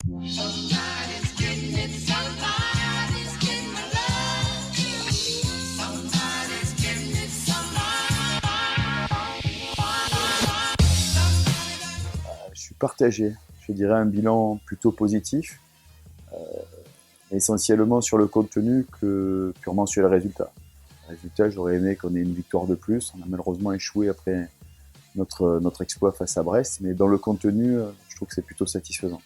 Somebody's getting it, somebody's getting my love too. Somebody's getting it, Je suis partagé. Je dirais un bilan plutôt positif, essentiellement sur le contenu que purement sur les résultats. Le résultat, j'aurais aimé qu'on ait une victoire de plus. On a malheureusement échoué après notre exploit face à Brest, mais dans le contenu, je trouve que c'est plutôt satisfaisant.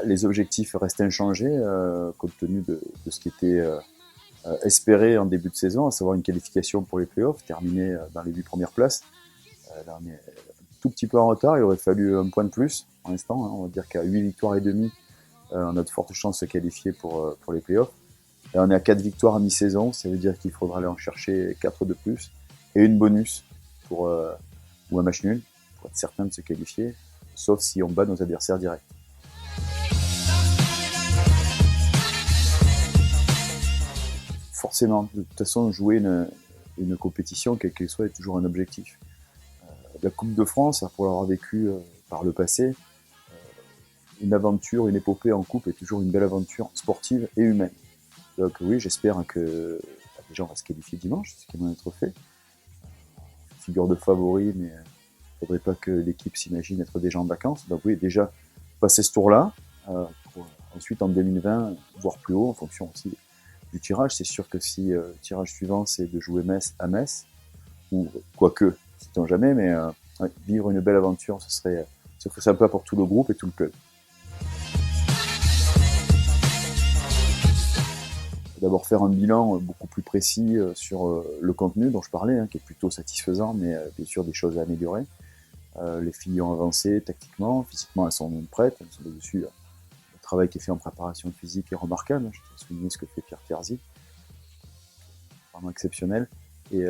Les objectifs restent inchangés, compte tenu de ce qui était espéré en début de saison, à savoir une qualification pour les playoffs, terminer dans les 8 premières places. Là, on est un tout petit peu en retard, il aurait fallu un point de plus pour l'instant. On va dire qu'à 8 victoires et demie, on a de fortes chances de se qualifier pour les playoffs. Là, on est à 4 victoires à mi-saison, ça veut dire qu'il faudra aller en chercher 4 de plus et une bonus ou un match nul pour être certain de se qualifier, sauf si on bat nos adversaires directs. Forcément, de toute façon, jouer une compétition, quelle qu'elle soit, est toujours un objectif. La Coupe de France, pour l'avoir vécu par le passé, une aventure, une épopée en coupe est toujours une belle aventure sportive et humaine. Donc oui, j'espère que déjà on va se qualifier dimanche, ce qui est loin d'être fait. Figure de favori, mais il ne faudrait pas que l'équipe s'imagine être déjà en vacances. Donc oui, déjà passer ce tour-là, pour ensuite en 2020, voir plus haut en fonction aussi du tirage. C'est sûr que si le tirage suivant c'est de jouer Metz à Metz, ou quoique, sait-on jamais, mais vivre une belle aventure, ce serait sympa pour tout le groupe et tout le club. D'abord faire un bilan beaucoup plus précis sur le contenu dont je parlais, qui est plutôt satisfaisant, mais bien sûr des choses à améliorer. Les filles ont avancé tactiquement, physiquement elles sont prêtes, elles sont dessus. Le travail qui est fait en préparation physique est remarquable. Je tiens à souligner ce que fait Pierre Terzi, vraiment exceptionnel. Et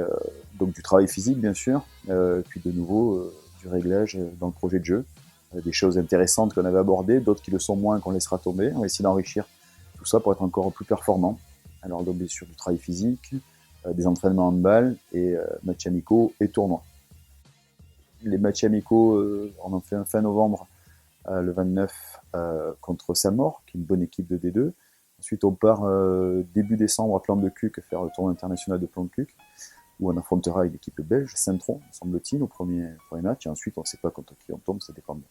donc du travail physique bien sûr, puis de nouveau du réglage dans le projet de jeu. Des choses intéressantes qu'on avait abordées, d'autres qui le sont moins qu'on laissera tomber. On va essayer d'enrichir tout ça pour être encore plus performant. Alors donc bien sûr du travail physique, des entraînements handball et matchs amicaux et tournois. Les matchs amicaux, on en fait un fin novembre, le 29 contre Samor, qui est une bonne équipe de D2. Ensuite on part début décembre à Plan-de-Cuc faire le tournoi international de Plan-de-Cuc, où on affrontera une équipe belge, Saint-Tron, semble-t-il, au premier match. Et ensuite on ne sait pas contre qui on tombe, ça dépend de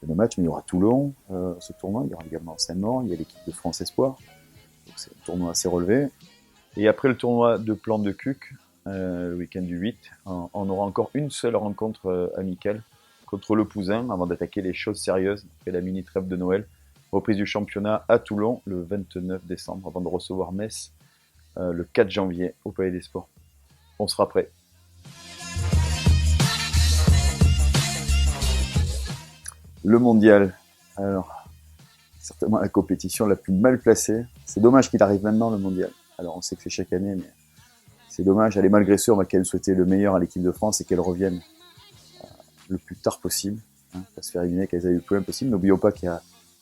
nos matchs, mais il y aura Toulon, ce tournoi, il y aura également Saint-Maur, il y a l'équipe de France Espoir. Donc c'est un tournoi assez relevé. Et après le tournoi de Plan-de-Cuc, le week-end du 8, on aura encore une seule rencontre amicale contre le Pouzin avant d'attaquer les choses sérieuses après la mini-trêve de Noël. Reprise du championnat à Toulon le 29 décembre avant de recevoir Metz le 4 janvier au Palais des Sports. On sera prêt. Le mondial. Alors, certainement la compétition la plus mal placée. C'est dommage qu'il arrive maintenant, le mondial. Alors on sait que c'est chaque année, mais c'est dommage. Allez, malgré ça, on va quand même souhaiter le meilleur à l'équipe de France et qu'elle revienne le plus tard possible, pas se faire éliminer, qu'elle ait eu le plus possible. N'oublions pas qu'il y a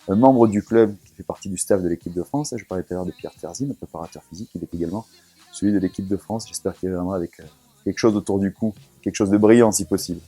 un membre du club qui fait partie du staff de l'équipe de France. Je parlais tout à l'heure de Pierre Terzi, notre préparateur physique. Il est également celui de l'équipe de France. J'espère qu'il reviendra avec quelque chose autour du cou, quelque chose de brillant si possible.